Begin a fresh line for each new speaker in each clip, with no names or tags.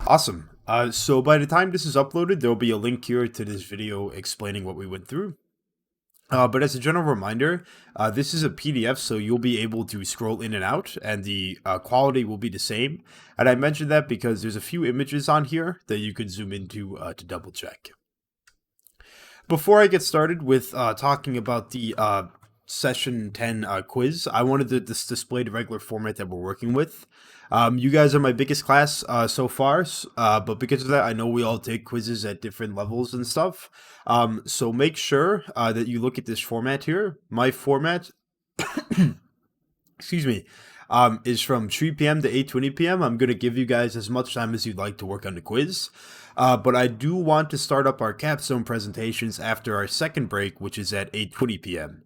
Awesome. So by the time this is uploaded, there'll be a link here to this video explaining what we went through. But as a general reminder, this is a PDF, so you'll be able to scroll in and out, and the quality will be the same. And I mentioned that because there's a few images on here that you could zoom into to double check. Before I get started with talking about the session 10 quiz, I wanted to display the regular format that we're working with. You guys are my biggest class so far, but because of that, I know we all take quizzes at different levels and stuff. So make sure that you look at this format here. My format, excuse me, is from 3 p.m. to 8:20 p.m. I'm going to give you guys as much time as you'd like to work on the quiz. But I do want to start up our capstone presentations after our second break, which is at 8:20 p.m.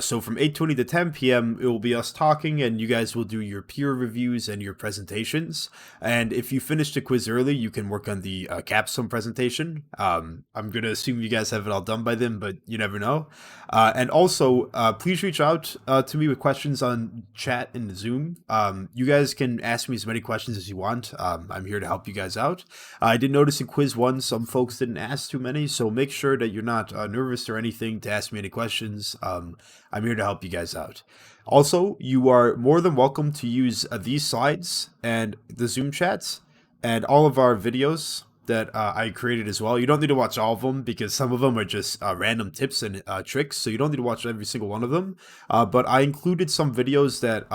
So from 8:20 to 10 p.m., it will be us talking, and you guys will do your peer reviews and your presentations. And if you finish the quiz early, you can work on the capstone presentation. I'm going to assume you guys have it all done by then, but you never know. And also, please reach out to me with questions on chat in Zoom. You guys can ask me as many questions as you want. I'm here to help you guys out. I did notice in quiz 1, some folks didn't ask too many, so make sure that you're not nervous or anything to ask me any questions. I'm here to help you guys out. Also, you are more than welcome to use these slides and the Zoom chats and all of our videos that I created as well. You don't need to watch all of them because some of them are just random tips and tricks, so you don't need to watch every single one of them. But I included some videos that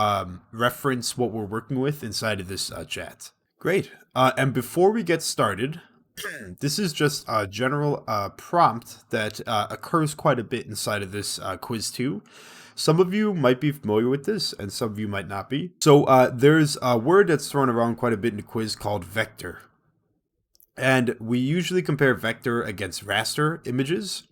reference what we're working with inside of this chat. Great. And before we get started, this is just a general prompt that occurs quite a bit inside of this quiz 2. Some of you might be familiar with this, and some of you might not be. So there's a word that's thrown around quite a bit in the quiz called vector. And we usually compare vector against raster images.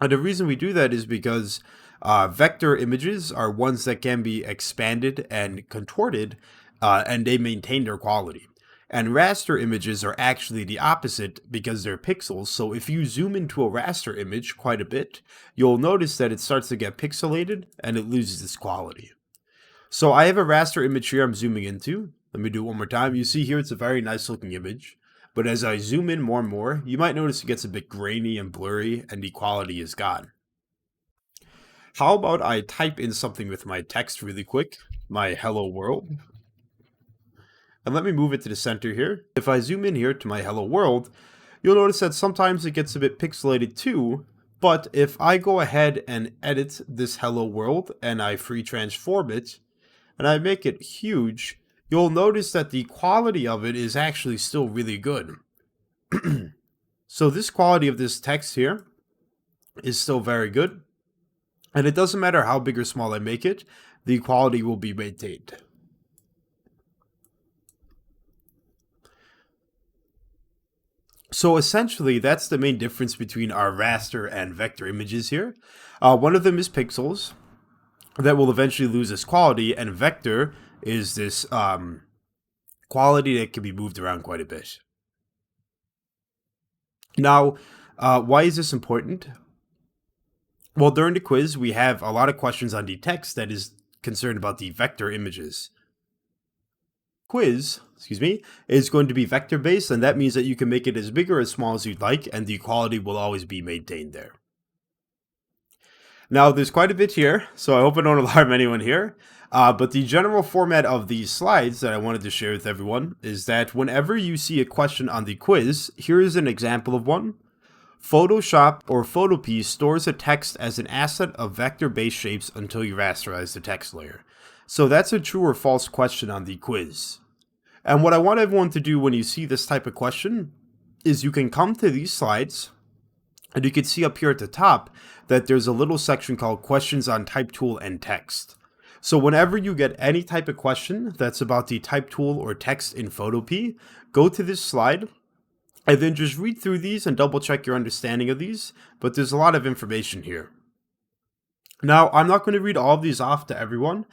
And the reason we do that is because vector images are ones that can be expanded and contorted, and they maintain their quality. And raster images are actually the opposite because they're pixels. So if you zoom into a raster image quite a bit, you'll notice that it starts to get pixelated and it loses its quality. So I have a raster image here I'm zooming into. Let me do it one more time. You see here it's a very nice looking image. But as I zoom in more and more, you might notice it gets a bit grainy and blurry and the quality is gone. How about I type in something with my text really quick, my hello world. And let me move it to the center here. If I zoom in here to my hello world, you'll notice that sometimes it gets a bit pixelated too. But if I go ahead and edit this hello world and I free transform it and I make it huge, you'll notice that the quality of it is actually still really good. So this quality of this text here is still very good. And it doesn't matter how big or small I make it, the quality will be maintained. So essentially, that's the main difference between our raster and vector images here. One of them is pixels that will eventually lose its quality, and vector is this quality that can be moved around quite a bit. Now, why is this important? Well, during the quiz, we have a lot of questions on the text that is concerned about the vector images. Quiz, is going to be vector based, and that means that you can make it as big or as small as you'd like, and the quality will always be maintained there. Now, there's quite a bit here, so I hope I don't alarm anyone here. But the general format of these slides that I wanted to share with everyone is that whenever you see a question on the quiz, here is an example of one. Photoshop or Photopea stores a text as an asset of vector-based shapes until you rasterize the text layer. So that's a true or false question on the quiz. And what I want everyone to do when you see this type of question is you can come to these slides and you can see up here at the top that there's a little section called questions on type tool and text. So whenever you get any type of question that's about the type tool or text in Photopea, go to this slide and then just read through these and double check your understanding of these, but there's a lot of information here. Now, I'm not going to read all of these off to everyone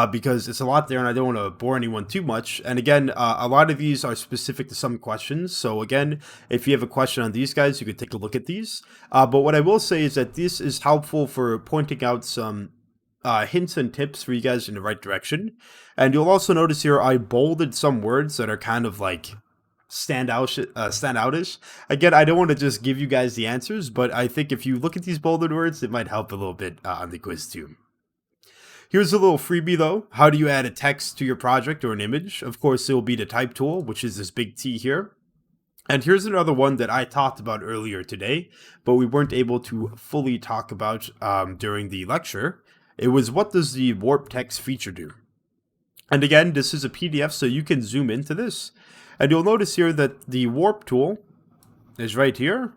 because it's a lot there and I don't want to bore anyone too much. And again, a lot of these are specific to some questions. So again, if you have a question on these guys, you could take a look at these. But what I will say is that this is helpful for pointing out some hints and tips for you guys in the right direction. And you'll also notice here I bolded some words that are kind of like standoutish. Again, I don't want to just give you guys the answers, but I think if you look at these bolded words, it might help a little bit on the quiz too. Here's a little freebie though. How do you add a text to your project or an image? Of course, it will be the type tool, which is this big T here. And here's another one that I talked about earlier today, but we weren't able to fully talk about during the lecture. It was, what does the warp text feature do? And again, this is a PDF, so you can zoom into this. And you'll notice here that the warp tool is right here.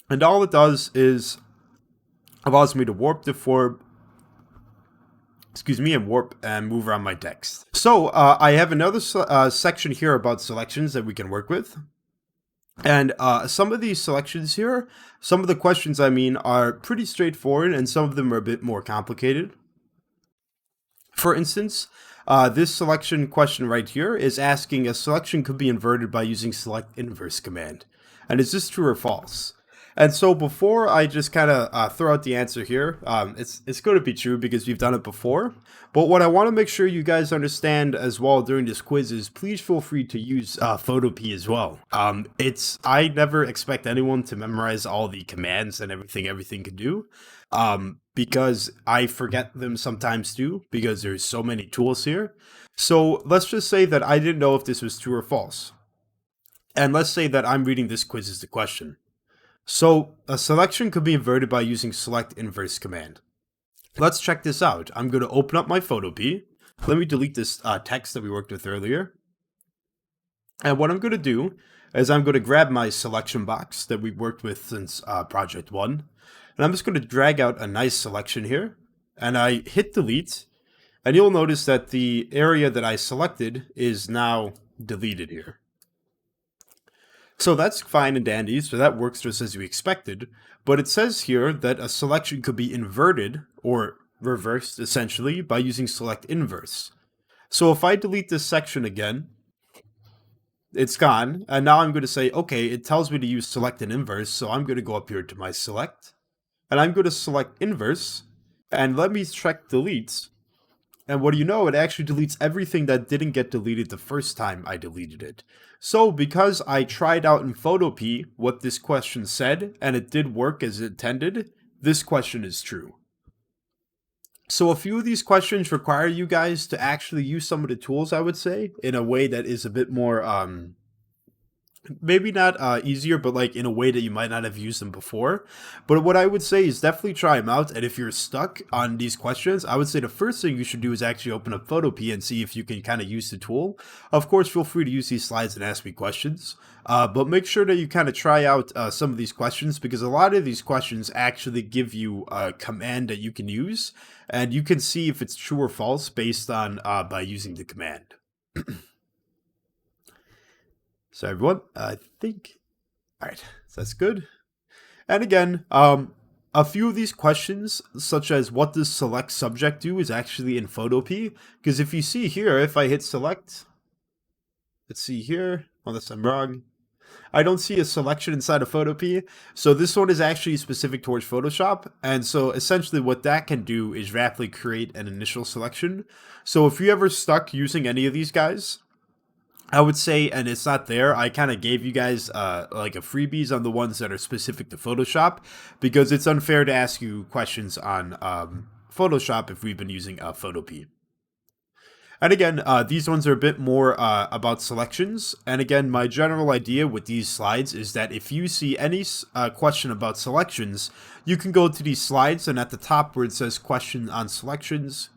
And all it does is allows me to warp the form, and warp and move around my text. So I have another section here about selections that we can work with. And some of these selections here, some of the questions I mean, are pretty straightforward, and some of them are a bit more complicated. For instance, this selection question right here is asking a selection could be inverted by using select inverse command. And is this true or false? And so before I just kind of throw out the answer here, it's going to be true because we've done it before. But what I want to make sure you guys understand as well during this quiz is please feel free to use Photopea as well. I never expect anyone to memorize all the commands and everything can do. Because I forget them sometimes too, because there's so many tools here. So let's just say that I didn't know if this was true or false. And let's say that I'm reading this quiz as the question. So a selection could be inverted by using select inverse command. Let's check this out. I'm going to open up my Photopea. Let me delete this text that we worked with earlier. And what I'm going to do is I'm going to grab my selection box that we worked with since project 1. And I'm just going to drag out a nice selection here. And I hit delete. And you'll notice that the area that I selected is now deleted here. So that's fine and dandy, so that works just as we expected, but it says here that a selection could be inverted, or reversed essentially, by using select inverse. So if I delete this section again, it's gone, and now I'm going to say, okay, it tells me to use select and inverse, so I'm going to go up here to my select, and I'm going to select inverse, and let me check delete. And what do you know, it actually deletes everything that didn't get deleted the first time I deleted it. So because I tried out in Photopea what this question said, and it did work as intended, this question is true. So a few of these questions require you guys to actually use some of the tools, I would say, in a way that is a bit more, maybe not easier, but like in a way that you might not have used them before. But what I would say is definitely try them out. And if you're stuck on these questions, I would say the first thing you should do is actually open up Photopea and see if you can kind of use the tool. Of course, feel free to use these slides and ask me questions. But make sure that you kind of try out some of these questions, because a lot of these questions actually give you a command that you can use. And you can see if it's true or false based on by using the command. So everyone, I think, all right, so that's good. And again, a few of these questions, such as what does select subject do, is actually in Photopea. Because if you see here, if I hit select, let's see here, unless I'm wrong, I don't see a selection inside of Photopea. So this one is actually specific towards Photoshop. And so essentially what that can do is rapidly create an initial selection. So if you ever stuck using any of these guys, I would say, and it's not there, I kind of gave you guys like a freebies on the ones that are specific to Photoshop, because it's unfair to ask you questions on Photoshop if we've been using Photopea. And again, these ones are a bit more about selections. And again, my general idea with these slides is that if you see any question about selections, you can go to these slides, and at the top where it says questions on selections,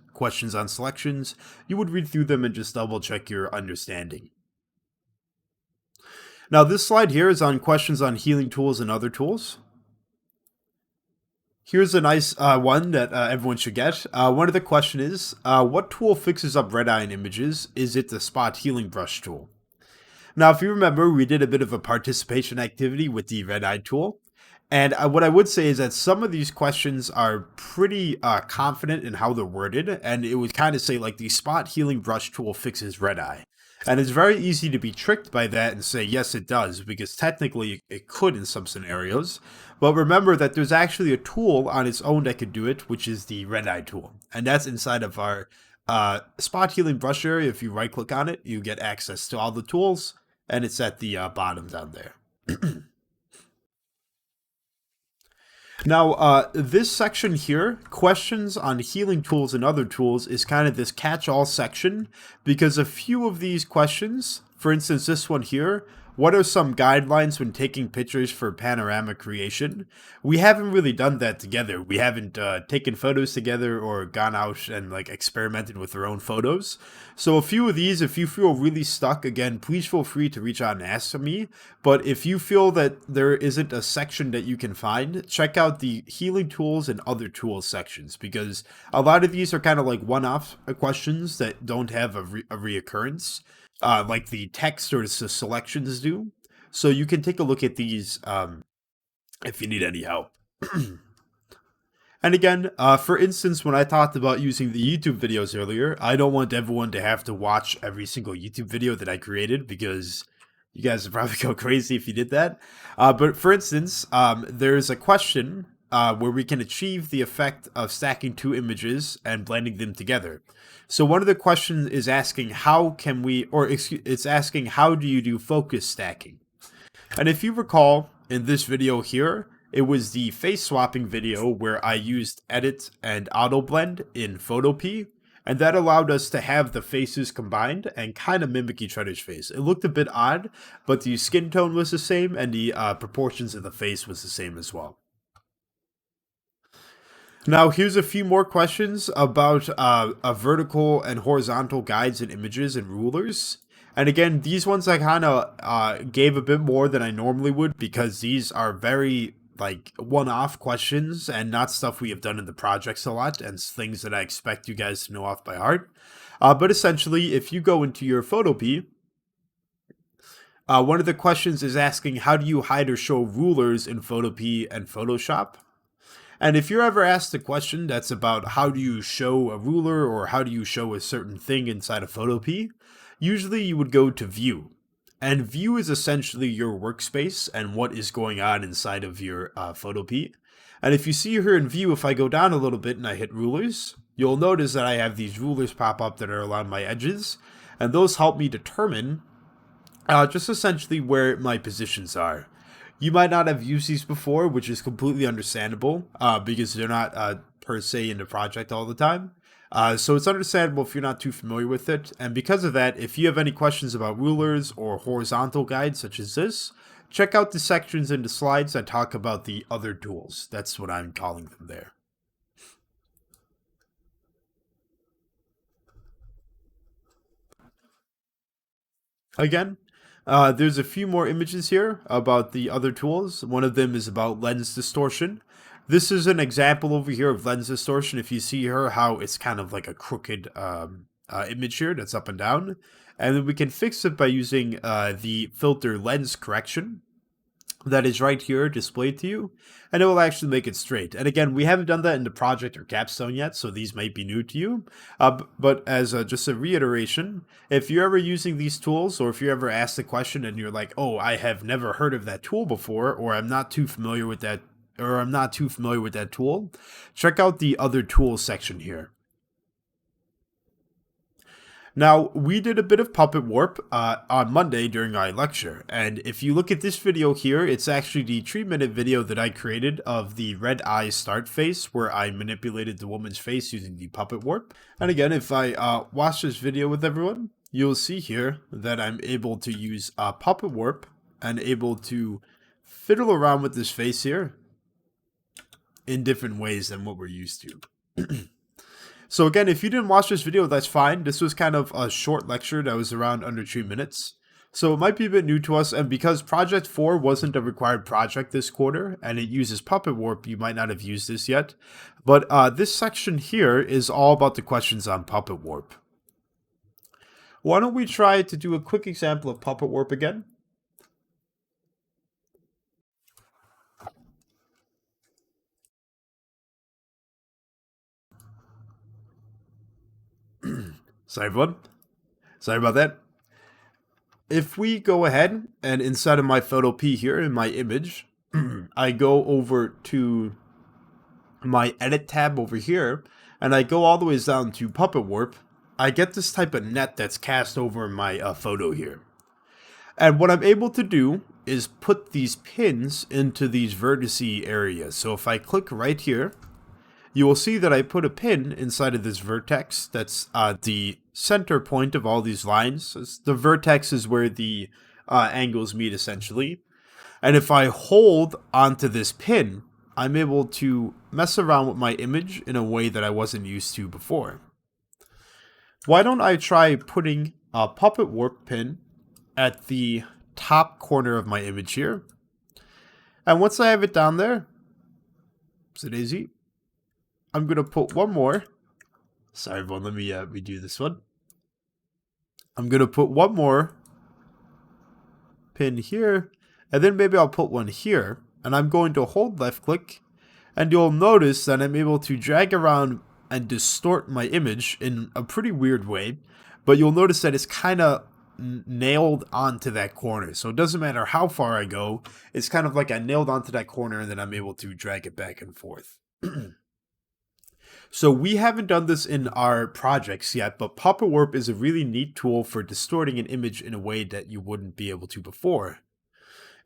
you would read through them and just double check your understanding. Now this slide here is on questions on healing tools and other tools. Here's a nice one that everyone should get. One of the question is, what tool fixes up red eye in images? Is it the spot healing brush tool? Now, if you remember, we did a bit of a participation activity with the red eye tool. And what I would say is that some of these questions are pretty confident in how they're worded. And it would kind of say like the spot healing brush tool fixes red eye. And it's very easy to be tricked by that and say, yes, it does, because technically it could in some scenarios. But remember that there's actually a tool on its own that could do it, which is the red eye tool. And that's inside of our spot healing brush area. If you right click on it, you get access to all the tools. and it's at the bottom down there. Now, this section here, questions on healing tools and other tools, is kind of this catch-all section because a few of these questions, for instance, this one here, what are some guidelines when taking pictures for panorama creation? We haven't really done that together. We haven't taken photos together or gone out and like experimented with our own photos. So a few of these, if you feel really stuck, again, please feel free to reach out and ask me. But if you feel that there isn't a section that you can find, check out the healing tools and other tools sections because a lot of these are kind of like one-off questions that don't have a reoccurrence. Like the text or the selections do. So you can take a look at these if you need any help. And again, for instance, when I talked about using the YouTube videos earlier, I don't want everyone to have to watch every single YouTube video that I created because you guys would probably go crazy if you did that. But for instance, there's a question where we can achieve the effect of stacking two images and blending them together. So one of the questions is asking how can we, or excuse, it's asking how do you do focus stacking? And if you recall in this video here, it was the face swapping video where I used edit and auto blend in Photopea, and that allowed us to have the faces combined and kind of mimic each other's face. It looked a bit odd, but the skin tone was the same and the proportions of the face was the same as well. Now, here's a few more questions about vertical and horizontal guides and images and rulers. And again, these ones I kind of gave a bit more than I normally would because these are very like one-off questions and not stuff we have done in the projects a lot and things that I expect you guys to know off by heart. But essentially, if you go into your Photopea, one of the questions is asking how do you hide or show rulers in Photopea and Photoshop? And if you're ever asked a question that's about how do you show a ruler or how do you show a certain thing inside of Photopea, usually you would go to View. And View is essentially your workspace and what is going on inside of your Photopea. And if you see here in View, if I go down a little bit and I hit rulers, you'll notice that I have these rulers pop up that are along my edges. And those help me determine just essentially where my positions are. You might not have used these before, which is completely understandable because they're not per se in the project all the time. So it's understandable if you're not too familiar with it. And because of that, if you have any questions about rulers or horizontal guides such as this, check out the sections in the slides that talk about the other tools. That's what I'm calling them there. Again, there's a few more images here about the other tools. One of them is about lens distortion. This is an example over here of lens distortion. If you see here, how it's kind of like a crooked image here that's up and down. And then we can fix it by using the filter lens correction that is right here displayed to you, and it will actually make it straight. And again, we haven't done that in the project or capstone yet, so these might be new to you. But as just a reiteration, if you're ever using these tools, or if you're ever asked a question and you're like, oh, I have never heard of that tool before, or I'm not too familiar with that, tool, check out the other tools section here. Now, we did a bit of puppet warp on Monday during our lecture, and if you look at this video here, it's actually the 3-minute video that I created of the red eye start face where I manipulated the woman's face using the puppet warp. And again, if I watch this video with everyone, you'll see here that I'm able to use puppet warp and able to fiddle around with this face here in different ways than what we're used to. So again, if you didn't watch this video, that's fine. This was kind of a short lecture that was around under 3 minutes. So it might be a bit new to us, and because Project 4 wasn't a required project this quarter, and it uses Puppet Warp, you might not have used this yet. But this section here is all about the questions on Puppet Warp. Why don't we try to do a quick example of Puppet Warp again? Sorry, everyone. Sorry about that. If we go ahead and inside of my Photopea here in my image, I go over to my edit tab over here and I go all the way down to Puppet Warp, I get this type of net that's cast over my photo here. And what I'm able to do is put these pins into these vertice areas. So if I click right here, you will see that I put a pin inside of this vertex. That's the center point of all these lines. The vertex is where the angles meet, essentially. And if I hold onto this pin, I'm able to mess around with my image in a way that I wasn't used to before. Why don't I try putting a puppet warp pin at the top corner of my image here. And once I have it down there, so daisy, I'm going to put one more. Sorry, everyone, let me redo this one. I'm going to put one more pin here, and then maybe I'll put one here. And I'm going to hold left click, and you'll notice that I'm able to drag around and distort my image in a pretty weird way. But you'll notice that it's kind of nailed onto that corner. So it doesn't matter how far I go, it's kind of like I nailed onto that corner and then I'm able to drag it back and forth. So we haven't done this in our projects yet, but Puppet Warp is a really neat tool for distorting an image in a way that you wouldn't be able to before.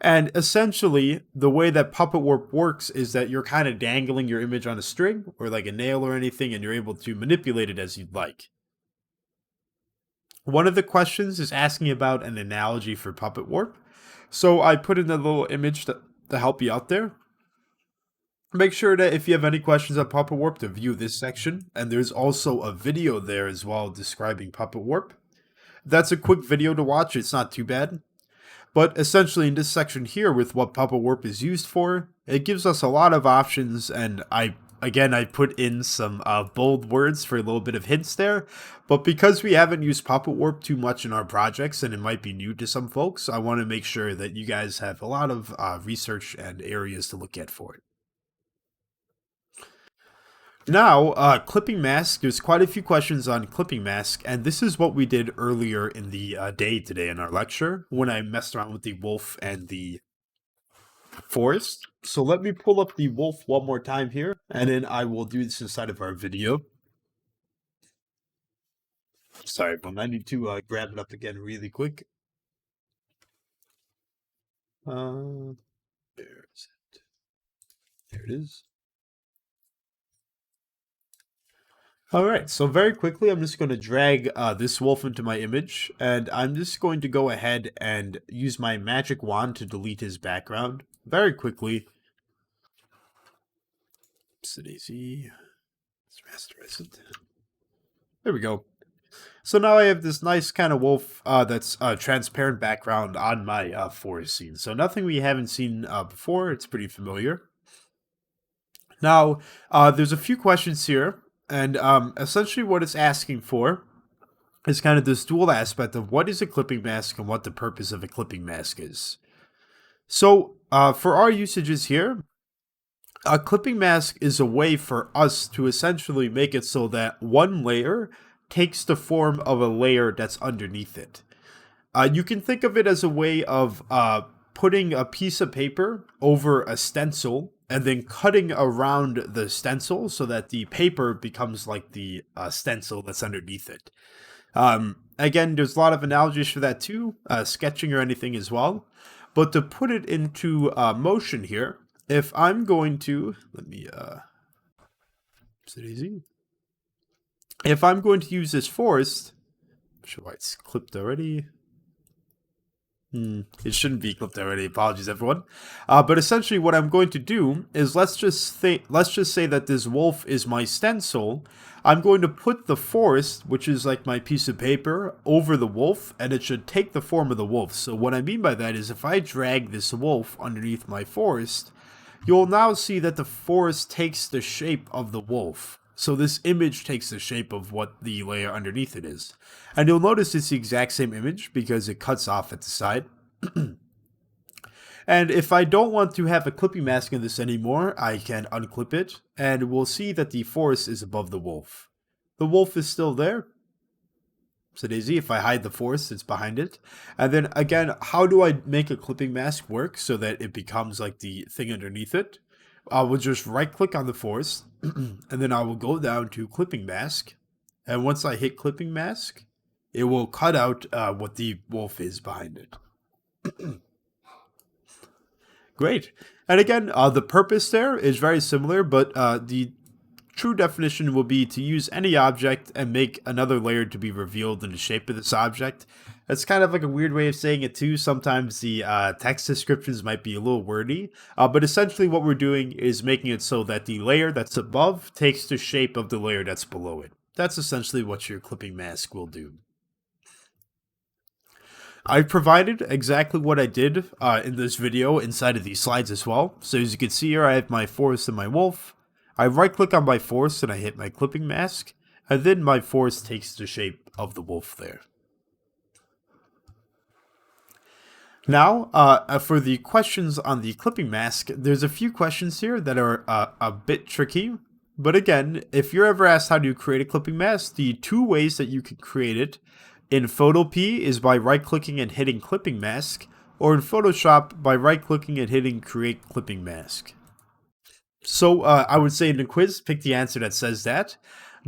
And essentially, the way that Puppet Warp works is that you're kind of dangling your image on a string or like a nail or anything, and you're able to manipulate it as you'd like. One of the questions is asking about an analogy for Puppet Warp. So I put in a little image to help you out there. Make sure that if you have any questions on Puppet Warp to view this section. And there's also a video there as well describing Puppet Warp. That's a quick video to watch. It's not too bad. But essentially in this section here with what Puppet Warp is used for, it gives us a lot of options, and I put in some bold words for a little bit of hints there, but because we haven't used Puppet Warp too much in our projects and it might be new to some folks, I want to make sure that you guys have a lot of research and areas to look at for it. Now, clipping mask, there's quite a few questions on clipping mask, and this is what we did earlier in the day today in our lecture, when I messed around with the wolf and the forest. So let me pull up the wolf one more time here, and then I will do this inside of our video. Sorry, but I need to grab it up again really quick. Where is it? There it is. All right, so very quickly, I'm just going to drag this wolf into my image, and I'm just going to go ahead and use my magic wand to delete his background very quickly. Daisy. Let's rasterize it. There we go. So now I have this nice kind of wolf that's transparent background on my forest scene. So nothing we haven't seen before. It's pretty familiar. Now, there's a few questions here. And essentially what it's asking for is kind of this dual aspect of what is a clipping mask and what the purpose of a clipping mask is. So for our usages here, a clipping mask is a way for us to essentially make it so that one layer takes the form of a layer that's underneath it. You can think of it as a way of putting a piece of paper over a stencil and then cutting around the stencil so that the paper becomes like the stencil that's underneath it. Again, there's a lot of analogies for that too, sketching or anything as well. But to put it into motion here, if I'm going to, let me, is it easy? If I'm going to use this forest, I'm sure why it's clipped already. It shouldn't be clipped already. Apologies, everyone. But essentially, what I'm going to do is let's just say that this wolf is my stencil. I'm going to put the forest, which is like my piece of paper, over the wolf, and it should take the form of the wolf. So what I mean by that is, if I drag this wolf underneath my forest, you'll now see that the forest takes the shape of the wolf. So this image takes the shape of what the layer underneath it is. And you'll notice it's the exact same image because it cuts off at the side. And if I don't want to have a clipping mask in this anymore, I can unclip it. And we'll see that the forest is above the wolf. The wolf is still there. So Daisy, if I hide the forest, it's behind it. And then again, how do I make a clipping mask work so that it becomes like the thing underneath it? I will just right click on the forest and then I will go down to clipping mask. And once I hit clipping mask, it will cut out what the wolf is behind it. Great. And again, the purpose there is very similar, but the true definition will be to use any object and make another layer to be revealed in the shape of this object. That's kind of like a weird way of saying it too. Sometimes the text descriptions might be a little wordy, but essentially what we're doing is making it so that the layer that's above takes the shape of the layer that's below it. That's essentially what your clipping mask will do. I've provided exactly what I did in this video inside of these slides as well. So as you can see here, I have my forest and my wolf. I right click on my forest and I hit my clipping mask, and then my forest takes the shape of the wolf there. Now, for the questions on the clipping mask, there's a few questions here that are a bit tricky. But again, if you're ever asked how to create a clipping mask, the two ways that you can create it in Photopea is by right-clicking and hitting clipping mask, or in Photoshop by right-clicking and hitting create clipping mask. So I would say in the quiz, pick the answer that says that.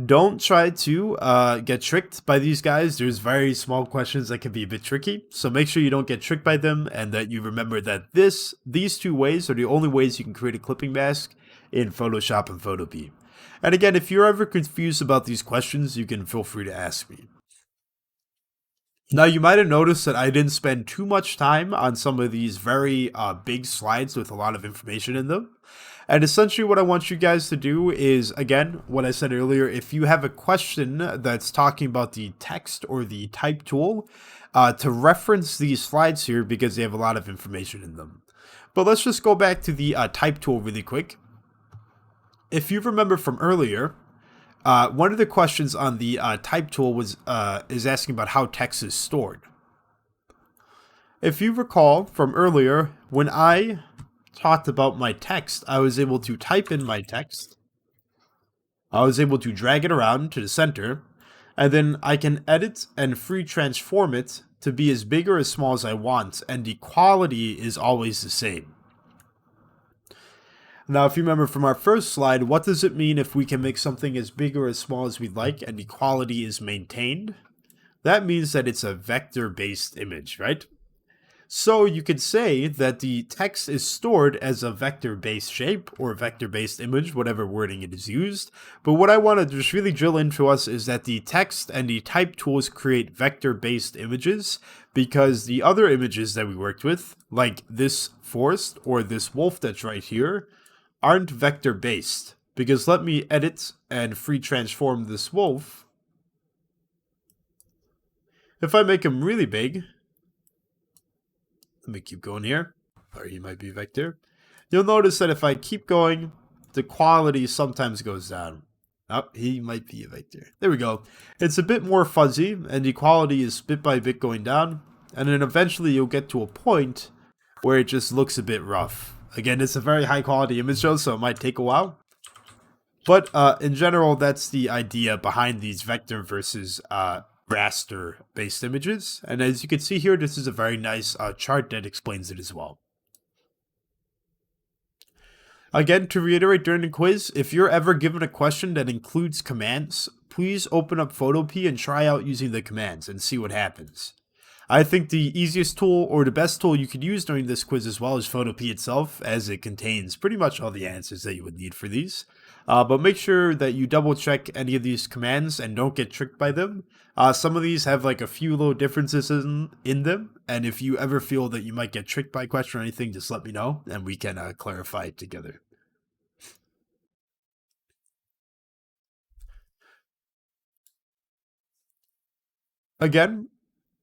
Don't try to get tricked by these guys. There's very small questions that can be a bit tricky. So make sure you don't get tricked by them and that you remember that these two ways are the only ways you can create a clipping mask in Photoshop and Photopea. And again, if you're ever confused about these questions, you can feel free to ask me. Now, you might have noticed that I didn't spend too much time on some of these very big slides with a lot of information in them. And essentially what I want you guys to do is, again, what I said earlier, if you have a question that's talking about the text or the type tool, to reference these slides here because they have a lot of information in them. But let's just go back to the type tool really quick. If you remember from earlier, one of the questions on the type tool was is asking about how text is stored. If you recall from earlier, when I talked about my text, I was able to type in my text. I was able to drag it around to the center, and then I can edit and free transform it to be as big or as small as I want, and the quality is always the same. Now, if you remember from our first slide, what does it mean if we can make something as big or as small as we'd like and the quality is maintained? That means that it's a vector-based image, right? So you could say that the text is stored as a vector-based shape or vector-based image, whatever wording it is used. But what I want to just really drill into us is that the text and the type tools create vector-based images because the other images that we worked with, like this forest or this wolf that's right here, aren't vector-based. Because let me edit and free transform this wolf. If I make him really big, let me keep going here, or he might be vector. You'll notice that if I keep going, the quality sometimes goes down. Oh, he might be a vector. There we go. It's a bit more fuzzy, and the quality is bit by bit going down. And then eventually you'll get to a point where it just looks a bit rough. Again, it's a very high quality image though, so it might take a while. But in general, that's the idea behind these vector versus raster based images, and as you can see here, this is a very nice chart that explains it as well. Again, to reiterate during the quiz, if you're ever given a question that includes commands, please open up Photopea and try out using the commands and see what happens. I think the easiest tool or the best tool you could use during this quiz as well is Photopea itself, as it contains pretty much all the answers that you would need for these. But make sure that you double check any of these commands and don't get tricked by them. Some of these have like a few little differences in them, and if you ever feel that you might get tricked by a question or anything, just let me know and we can clarify it together. Again,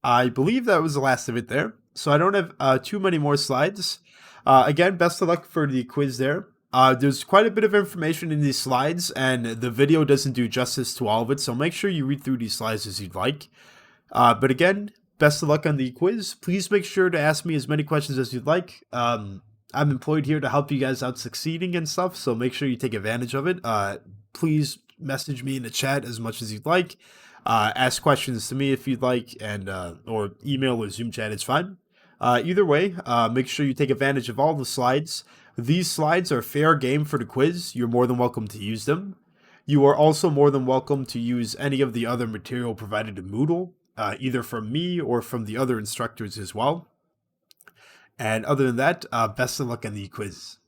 I believe that was the last of it there, so I don't have too many more slides. Again, best of luck for the quiz there. There's quite a bit of information in these slides, and the video doesn't do justice to all of it, so make sure you read through these slides as you'd like. But again, best of luck on the quiz. Please make sure to ask me as many questions as you'd like. I'm employed here to help you guys out succeeding and stuff, so make sure you take advantage of it. Please message me in the chat as much as you'd like. Ask questions to me if you'd like, and or email or Zoom chat, it's fine. Either way, make sure you take advantage of all the slides. These slides are fair game for the quiz. You're more than welcome to use them. You are also more than welcome to use any of the other material provided in Moodle, either from me or from the other instructors as well. And other than that, best of luck on the quiz.